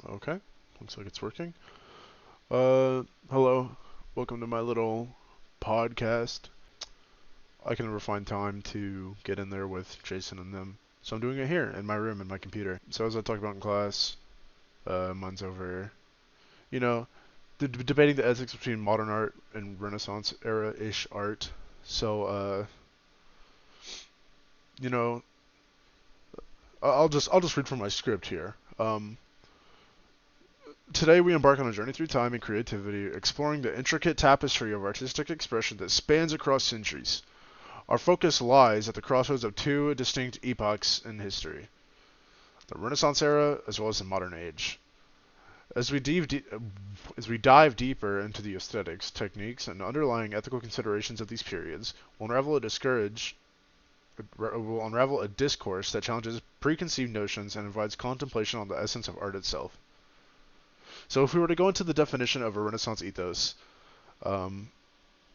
Okay, looks like it's working. Hello. Welcome to my little podcast. I can never find time to get in there with Jason and them, so I'm doing it here in my room in my computer. So as I talked about in class, mine's over. You know, debating the ethics between modern art and Renaissance era-ish art. So, you know, I'll just read from my script here. Today we embark on a journey through time and creativity, exploring the intricate tapestry of artistic expression that spans across centuries. Our focus lies at the crossroads of two distinct epochs in history, the Renaissance era as well as the modern age. As we dive deeper into the aesthetics, techniques, and underlying ethical considerations of these periods, we'll unravel a discourse that challenges preconceived notions and invites contemplation on the essence of art itself. So if we were to go into the definition of a Renaissance ethos, um,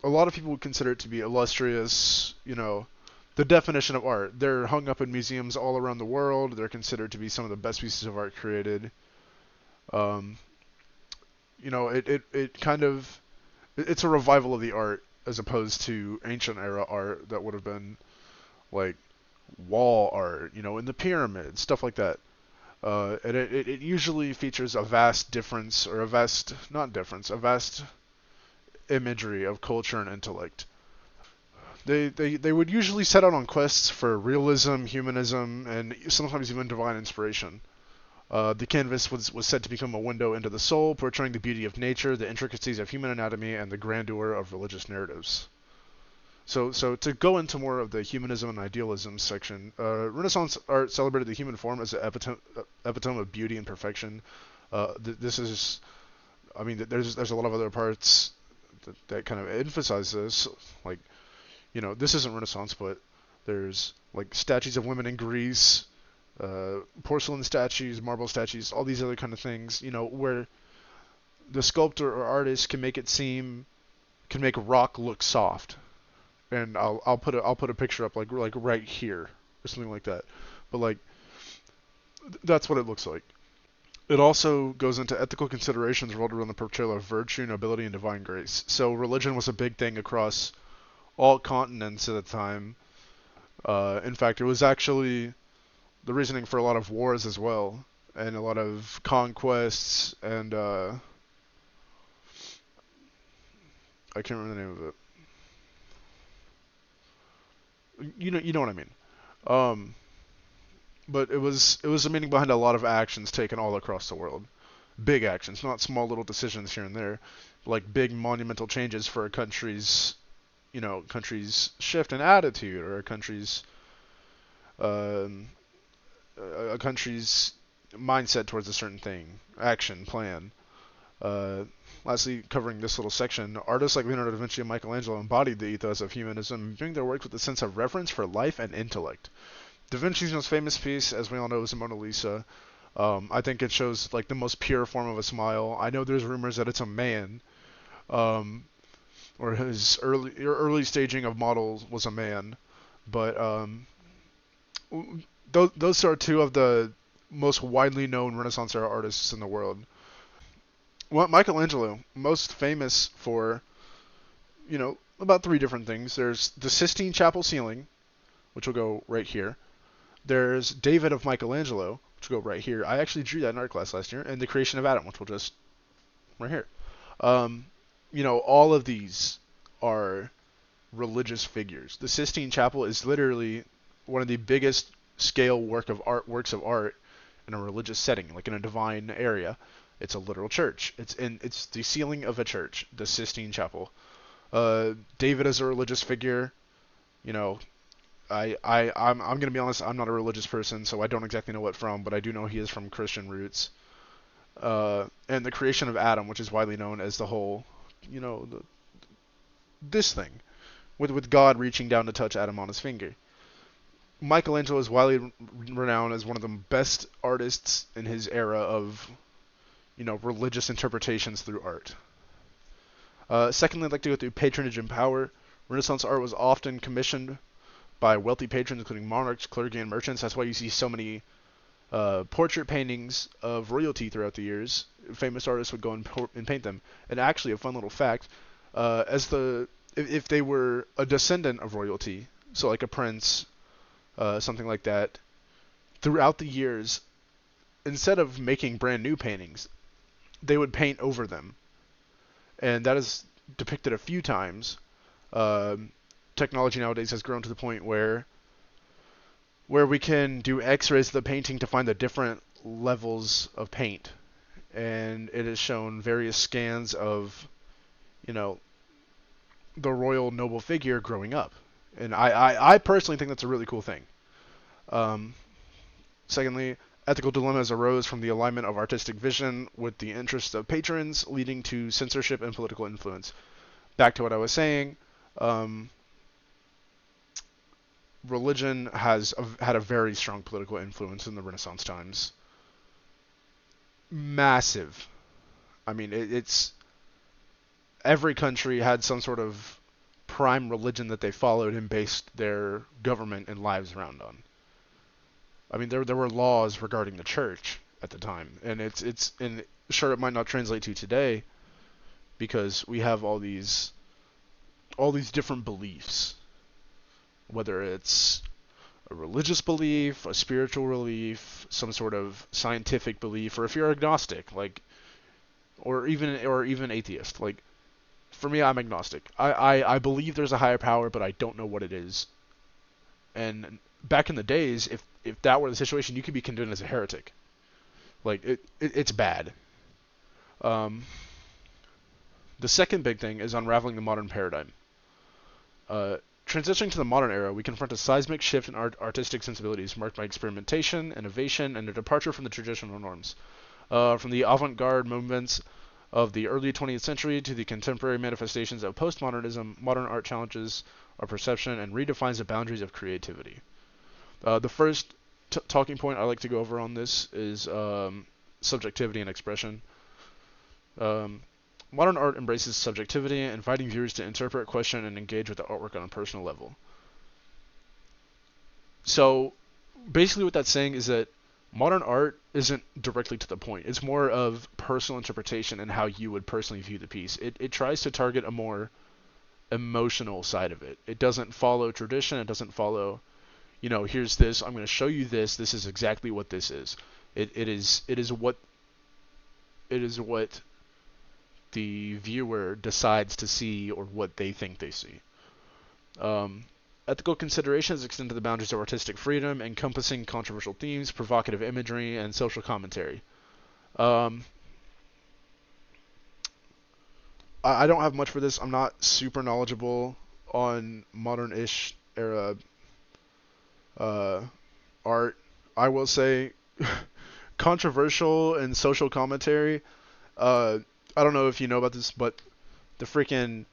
a lot of people would consider it to be illustrious, the definition of art. They're hung up in museums all around the world. They're considered to be some of the best pieces of art created. Um, it kind of, it's a revival of the art as opposed to ancient era art that would have been like wall art, in the pyramids, stuff like that. And it usually features a vast difference, or not difference, a vast imagery of culture and intellect. They would usually set out on quests for realism, humanism, and sometimes even divine inspiration. The canvas was said to become a window into the soul, portraying the beauty of nature, the intricacies of human anatomy, and the grandeur of religious narratives. So to go into more of the humanism and idealism section, Renaissance art celebrated the human form as an epitome of beauty and perfection. This is, I mean, there's a lot of other parts that kind of emphasize this. Like, this isn't Renaissance, but there's like statues of women in Greece, porcelain statues, marble statues, all these other kind of things. Where the sculptor or artist can make rock look soft, and I'll put a picture up like right here or something like that. But like that's what it looks like. It also goes into ethical considerations revolved around the portrayal of virtue, nobility, and divine grace. So religion was a big thing across all continents at the time. In fact, it was actually the reasoning for a lot of wars as well, and a lot of conquests, and I can't remember the name of it. You know what I mean. Um, but it was the meaning behind a lot of actions taken all across the world. Big actions, not small little decisions here and there, like big monumental changes for a country's shift in attitude, or um, a country's mindset towards a certain thing, action, plan. Uh, Lastly, covering this little section, artists like Leonardo da Vinci and Michelangelo embodied the ethos of humanism, viewing their works with a sense of reverence for life and intellect. Da Vinci's most famous piece, as we all know, is the Mona Lisa. I think it shows like the most pure form of a smile. I know there's rumors that it's a man, um, or his early staging of models was a man, but those are two of the most widely known Renaissance era artists in the world. Well, Michelangelo, most famous for, about three different things. There's the Sistine Chapel ceiling, which will go right here. There's David of Michelangelo, which will go right here. I actually drew that in art class last year, and the creation of Adam, which will just right here. Um, all of these are religious figures. The Sistine Chapel is literally one of the biggest scale works of art in a religious setting, like in a divine area. It's a literal church. It's the ceiling of a church, the Sistine Chapel. David is a religious figure. You know, I'm gonna be honest. I'm not a religious person, so I don't exactly know what from, but I do know he is from Christian roots. And the creation of Adam, which is widely known as the whole, this thing, with God reaching down to touch Adam on his finger. Michelangelo is widely renowned as one of the best artists in his era of, religious interpretations through art. Secondly, I'd like to go through patronage and power. Renaissance art was often commissioned by wealthy patrons, including monarchs, clergy, and merchants. That's why you see so many portrait paintings of royalty throughout the years. Famous artists would go and paint them. And actually, a fun little fact: as the if they were a descendant of royalty, so like a prince, something like that, throughout the years, instead of making brand new paintings, they would paint over them, and that is depicted a few times. Technology nowadays has grown to the point where we can do X-rays of the painting to find the different levels of paint, and it has shown various scans of, you know, the royal noble figure growing up, and I personally think that's a really cool thing. Um, Secondly, ethical dilemmas arose from the alignment of artistic vision with the interests of patrons, leading to censorship and political influence. Back to what I was saying, um, religion had a very strong political influence in the Renaissance times. Massive. I mean, it's every country had some sort of prime religion that they followed and based their government and lives around on. I mean, there were laws regarding the church at the time, and it's and sure, it might not translate to today because we have all these different beliefs, whether it's a religious belief, a spiritual belief, some sort of scientific belief, or if you're agnostic, like, or even atheist. Like, for me, I'm agnostic. I believe there's a higher power, but I don't know what it is. And back in the days, if that were the situation, you could be condemned as a heretic. Like, it's bad. Um, the second big thing is unraveling the modern paradigm. Transitioning to the modern era, we confront a seismic shift in artistic sensibilities marked by experimentation, innovation, and a departure from the traditional norms. From the avant-garde movements of the early 20th century to the contemporary manifestations of postmodernism, modern art challenges our perception and redefines the boundaries of creativity. The first talking point I like to go over on this is subjectivity and expression. Um, Modern art embraces subjectivity, inviting viewers to interpret, question, and engage with the artwork on a personal level. So, basically what that's saying is that modern art isn't directly to the point. It's more of personal interpretation and how you would personally view the piece. It tries to target a more emotional side of it. It doesn't follow tradition. It doesn't follow, here's this. I'm going to show you this. This is exactly what this is. It is what the viewer decides to see or what they think they see. Ethical considerations extend to the boundaries of artistic freedom, encompassing controversial themes, provocative imagery, and social commentary. I don't have much for this. I'm not super knowledgeable on modern-ish era art. I will say controversial and social commentary. I don't know if you know about this, but the freaking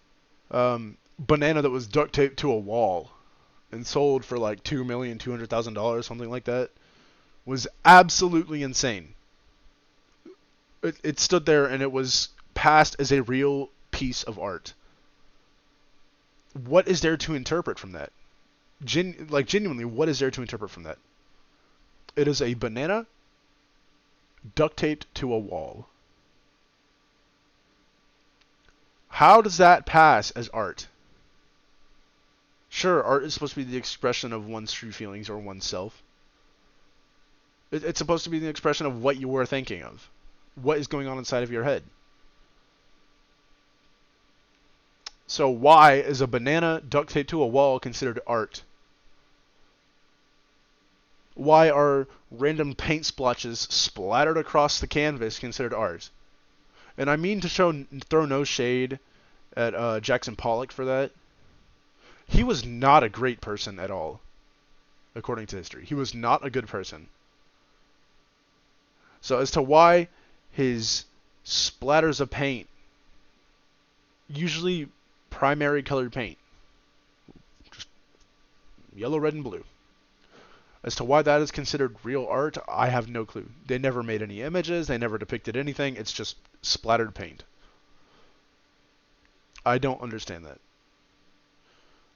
banana that was duct taped to a wall and sold for like $2,200,000, something like that, was absolutely insane. It stood there and it was passed as a real piece of art. What is there to interpret from that? Genuinely, what is there to interpret from that? It is a banana duct taped to a wall. How does that pass as art? Sure, art is supposed to be the expression of one's true feelings or oneself. It's supposed to be the expression of what you were thinking of. What is going on inside of your head. So why is a banana duct taped to a wall considered art? Why are random paint splotches splattered across the canvas considered art? And I mean to throw no shade at Jackson Pollock for that. He was not a great person at all, according to history. He was not a good person. So as to why his splatters of paint, usually primary colored paint, just yellow, red, and blue, as to why that is considered real art, I have no clue. They never made any images. They never depicted anything. It's just splattered paint. I don't understand that.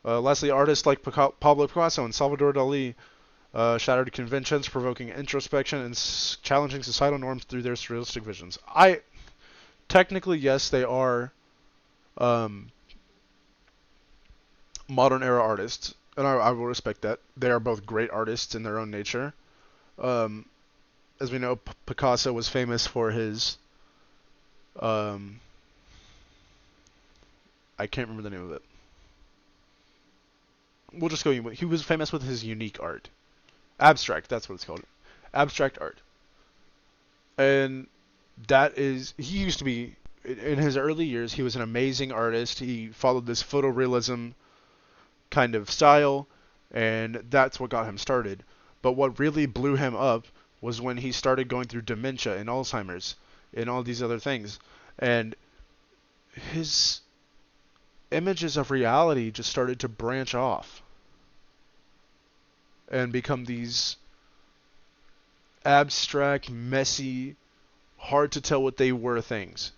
Lastly, artists like Pablo Picasso and Salvador Dali shattered conventions, provoking introspection, and challenging societal norms through their surrealistic visions. Technically, yes, they are modern era artists, and I will respect that. They are both great artists in their own nature. As we know, Picasso was famous for his I can't remember the name of it. We'll just go. He was famous with his unique art. Abstract, that's what it's called. Abstract art. And he used to be, in his early years, he was an amazing artist. He followed this photorealism kind of style, and that's what got him started. But what really blew him up was when he started going through dementia and Alzheimer's and all these other things. And his images of reality just started to branch off and become these abstract, messy, hard to tell what they were things.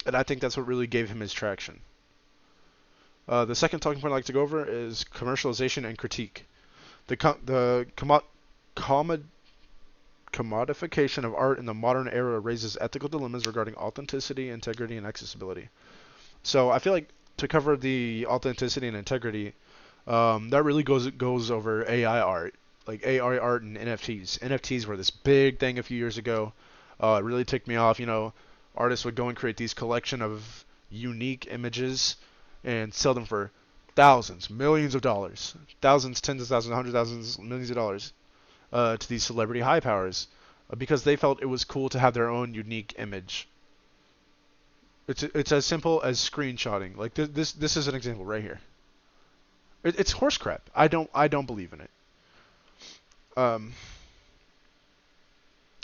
And I think that's what really gave him his traction. The second talking point I'd like to go over is commercialization and critique. The commodification of art in the modern era raises ethical dilemmas regarding authenticity, integrity, and accessibility. So I feel like to cover the authenticity and integrity, that really goes over AI art, like AI art and NFTs. NFTs were this big thing a few years ago. It really ticked me off. Artists would go and create these collection of unique images and sell them for thousands, millions of dollars, thousands, tens of thousands, hundreds of thousands, millions of dollars to these celebrity high powers because they felt it was cool to have their own unique image. It's as simple as screenshotting. Like this is an example right here. It's horse crap. I don't believe in it.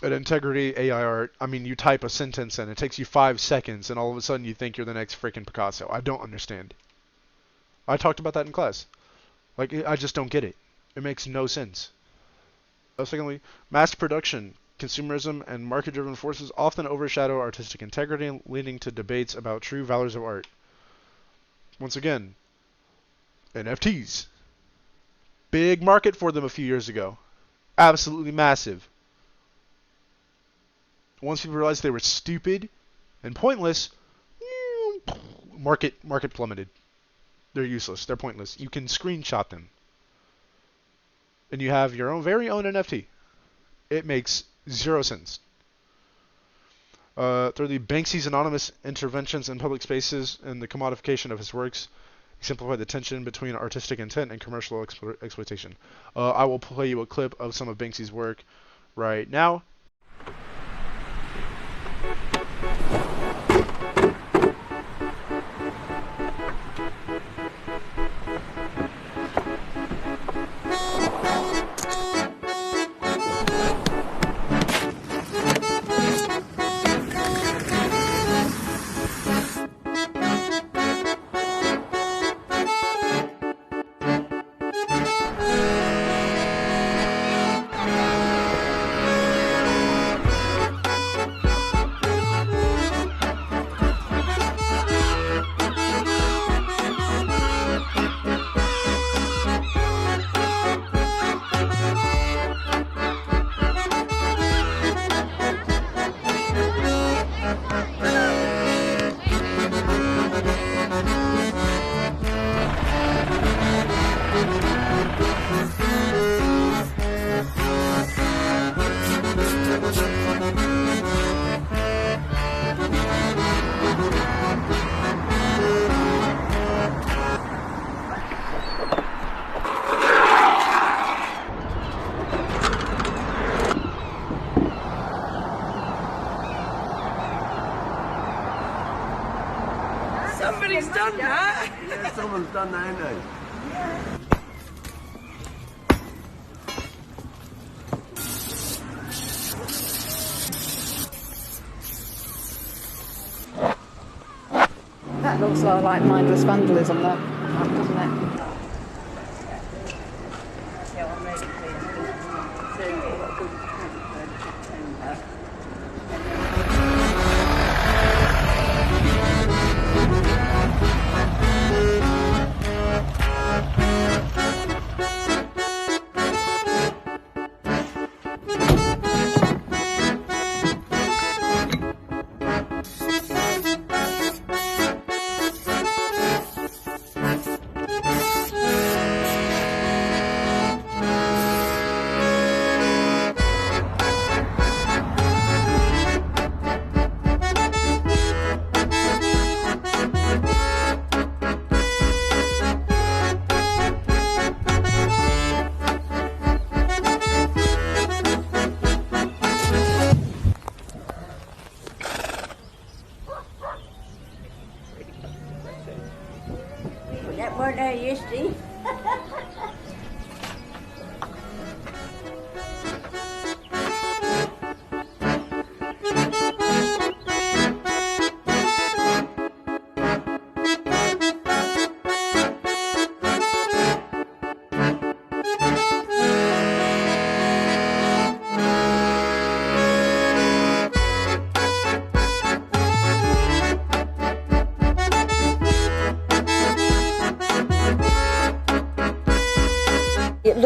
At integrity, AI art, I mean, you type a sentence and it takes you 5 seconds and all of a sudden you think you're the next freaking Picasso. I don't understand. I talked about that in class. Like, I just don't get it. It makes no sense. Secondly, mass production, consumerism, and market-driven forces often overshadow artistic integrity, leading to debates about true values of art. Once again, NFTs. Big market for them a few years ago. Absolutely massive. Once people realized they were stupid and pointless, market plummeted. They're useless. They're pointless. You can screenshot them. And you have your very own NFT. It makes zero sense. Thirdly, Banksy's anonymous interventions in public spaces and the commodification of his works exemplify the tension between artistic intent and commercial exploitation. I will play you a clip of some of Banksy's work right now. Somebody's done that. Yeah, someone's done that, ain't they? That looks like mindless vandalism, though, doesn't it?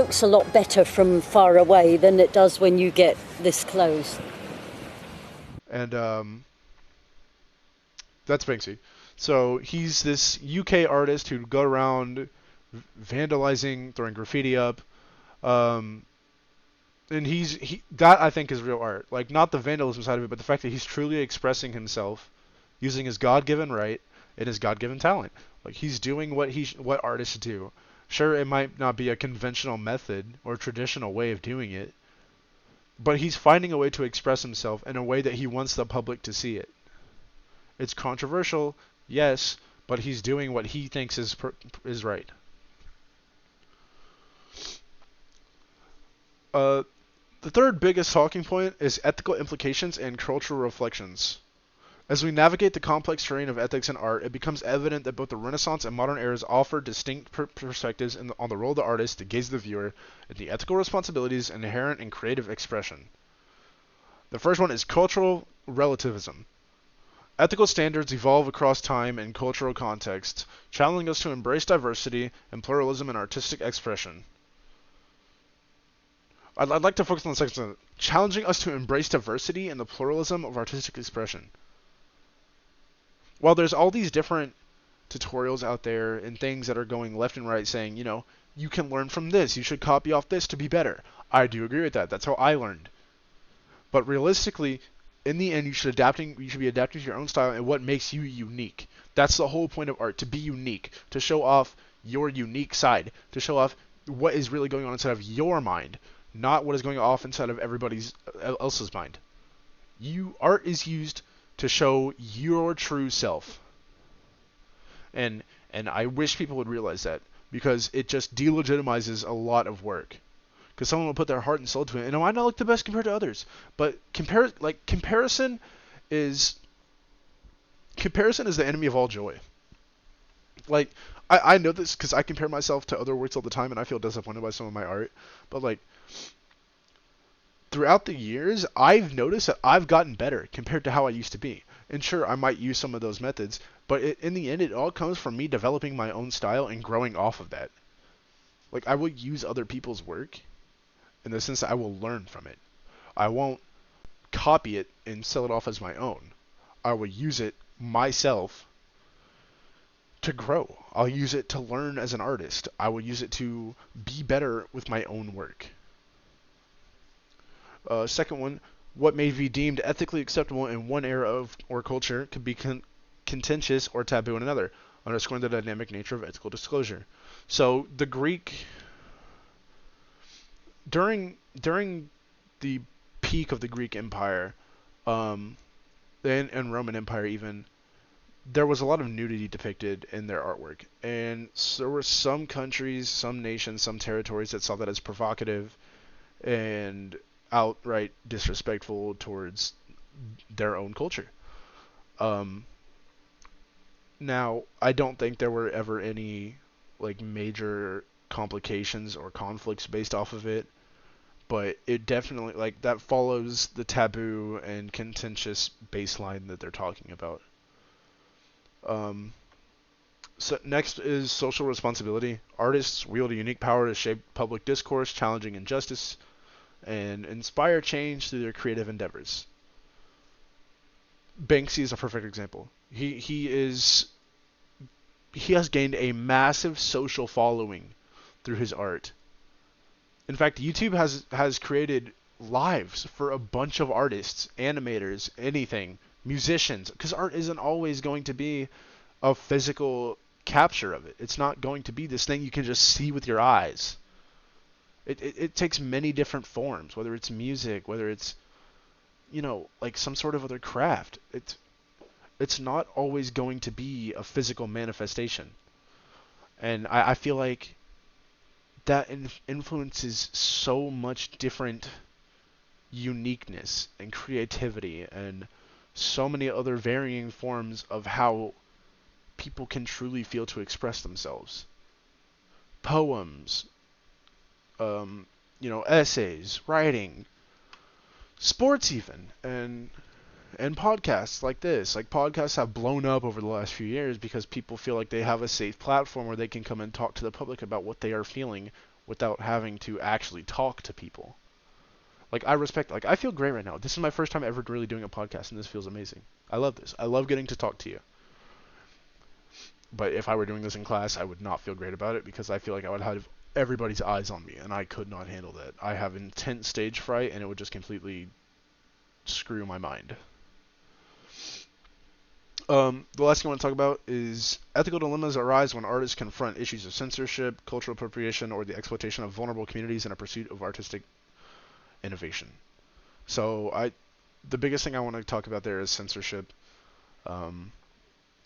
works a lot better from far away than it does when you get this close. And that's Banksy. So he's this UK artist who'd go around vandalizing, throwing graffiti up, and that I think is real art. Like, not the vandalism side of it, but the fact that he's truly expressing himself using his God-given right and his God-given talent. Like, he's doing what artists do. Sure, it might not be a conventional method or traditional way of doing it, but he's finding a way to express himself in a way that he wants the public to see it. It's controversial, yes, but he's doing what he thinks is right. The third biggest talking point is ethical implications and cultural reflections. As we navigate the complex terrain of ethics and art, it becomes evident that both the Renaissance and modern eras offer distinct perspectives on the role of the artist to gaze the viewer and the ethical responsibilities inherent in creative expression. The first one is cultural relativism. Ethical standards evolve across time and cultural contexts, challenging us to embrace diversity and pluralism in artistic expression. I'd like to focus on the second sentence. Challenging us to embrace diversity and the pluralism of artistic expression. While there's all these different tutorials out there and things that are going left and right saying, you can learn from this, you should copy off this to be better. I do agree with that. That's how I learned. But realistically, in the end, you should be adapting to your own style and what makes you unique. That's the whole point of art, to be unique, to show off your unique side, to show off what is really going on inside of your mind, not what is going off inside of everybody else's mind. Art is used to show your true self. And I wish people would realize that, because it just delegitimizes a lot of work. Because someone will put their heart and soul to it, and it might not look the best compared to others, but comparison is the enemy of all joy. Like, I know this because I compare myself to other works all the time, and I feel disappointed by some of my art, but like, throughout the years, I've noticed that I've gotten better compared to how I used to be. And sure, I might use some of those methods, but in the end, it all comes from me developing my own style and growing off of that. Like, I will use other people's work in the sense that I will learn from it. I won't copy it and sell it off as my own. I will use it myself to grow. I'll use it to learn as an artist. I will use it to be better with my own work. Second one, what may be deemed ethically acceptable in one era or culture could be contentious or taboo in another, underscoring the dynamic nature of ethical disclosure. So the Greek, during the peak of the Greek Empire, and Roman Empire even, there was a lot of nudity depicted in their artwork. And so there were some countries, some nations, some territories that saw that as provocative and outright disrespectful towards their own culture. Now, I don't think there were ever any major complications or conflicts based off of it, but it definitely that follows the taboo and contentious baseline that they're talking about. So next is social responsibility. Artists wield a unique power to shape public discourse, challenging injustice, and inspire change through their creative endeavors. Banksy is a perfect example. He has gained a massive social following through his art. In fact, YouTube has created lives for a bunch of artists, animators, anything, musicians, because art isn't always going to be a physical capture of it. It's not going to be this thing you can just see with your eyes. It takes many different forms, whether it's music, whether it's, some sort of other craft. It's not always going to be a physical manifestation. And I feel like that influences so much different uniqueness and creativity and so many other varying forms of how people can truly feel to express themselves. Poems, essays, writing, sports even, and podcasts like this. Podcasts have blown up over the last few years because people feel like they have a safe platform where they can come and talk to the public about what they are feeling without having to actually talk to people. Like, I respect, like, I feel great right now. This is my first time ever really doing a podcast, and this feels amazing. I love this. I love getting to talk to you. But if I were doing this in class, I would not feel great about it because I feel like I would have everybody's eyes on me, and I could not handle that. I have intense stage fright, and it would just completely screw my mind. The last thing I want to talk about is ethical dilemmas arise when artists confront issues of censorship, cultural appropriation, or the exploitation of vulnerable communities in a pursuit of artistic innovation. So the biggest thing I want to talk about there is censorship.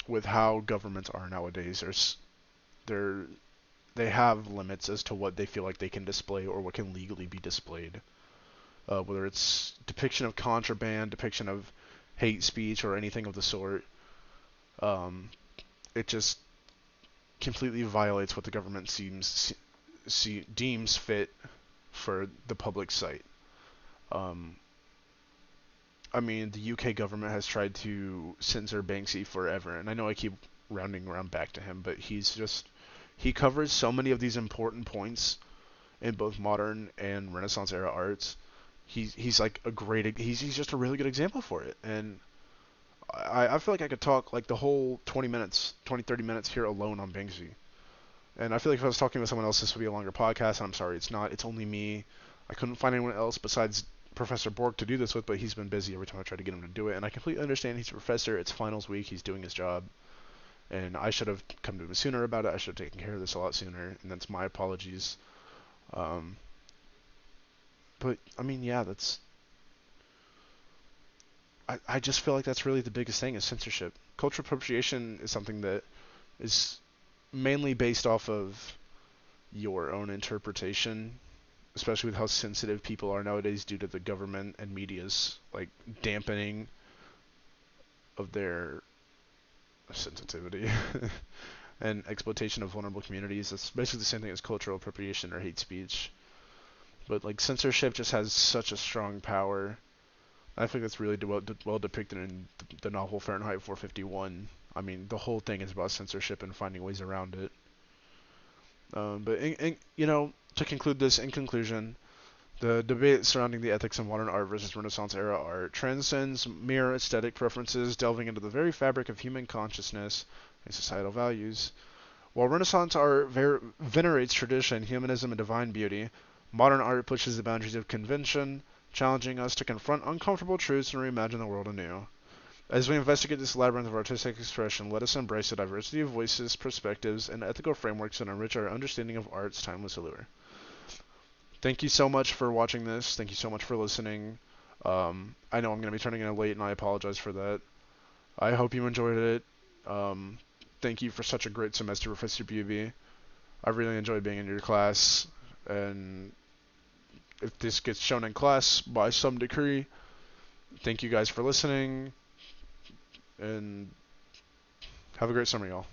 With how governments are nowadays, they have limits as to what they feel like they can display or what can legally be displayed. Whether it's depiction of contraband, depiction of hate speech, or anything of the sort. It just completely violates what the government deems fit for the public sight. I mean, the UK government has tried to censor Banksy forever, and I know I keep rounding around back to him, but he covers so many of these important points in both modern and Renaissance era arts. He's like he's just a really good example for it, and I feel like I could talk like the whole 30 minutes here alone on Banksy. And I feel like if I was talking with someone else, this would be a longer podcast, and I'm sorry, it's not. It's only me. I couldn't find anyone else besides Professor Bork to do this with, but he's been busy every time I try to get him to do it, and I completely understand. He's a professor. It's finals week. He's doing his job, and I should have come to him sooner about it. I should have taken care of this a lot sooner, and that's my apologies. But, I mean, yeah, I just feel like that's really the biggest thing is censorship. Cultural appropriation is something that is mainly based off of your own interpretation, especially with how sensitive people are nowadays due to the government and media's like dampening of their sensitivity and exploitation of vulnerable communities. That's basically the same thing as cultural appropriation or hate speech. But like censorship just has such a strong power. I think that's really well depicted in the novel Fahrenheit 451. I mean, the whole thing is about censorship and finding ways around it. But to conclude this, in conclusion, the debate surrounding the ethics of modern art versus Renaissance era art transcends mere aesthetic preferences, delving into the very fabric of human consciousness and societal values. While Renaissance art venerates tradition, humanism, and divine beauty, modern art pushes the boundaries of convention, challenging us to confront uncomfortable truths and reimagine the world anew. As we investigate this labyrinth of artistic expression, let us embrace the diversity of voices, perspectives, and ethical frameworks that enrich our understanding of art's timeless allure. Thank you so much for watching this. Thank you so much for listening. I know I'm going to be turning in late, and I apologize for that. I hope you enjoyed it. Thank you for such a great semester, Professor Buby. I really enjoyed being in your class, and if this gets shown in class by some degree, thank you guys for listening, and have a great summer, y'all.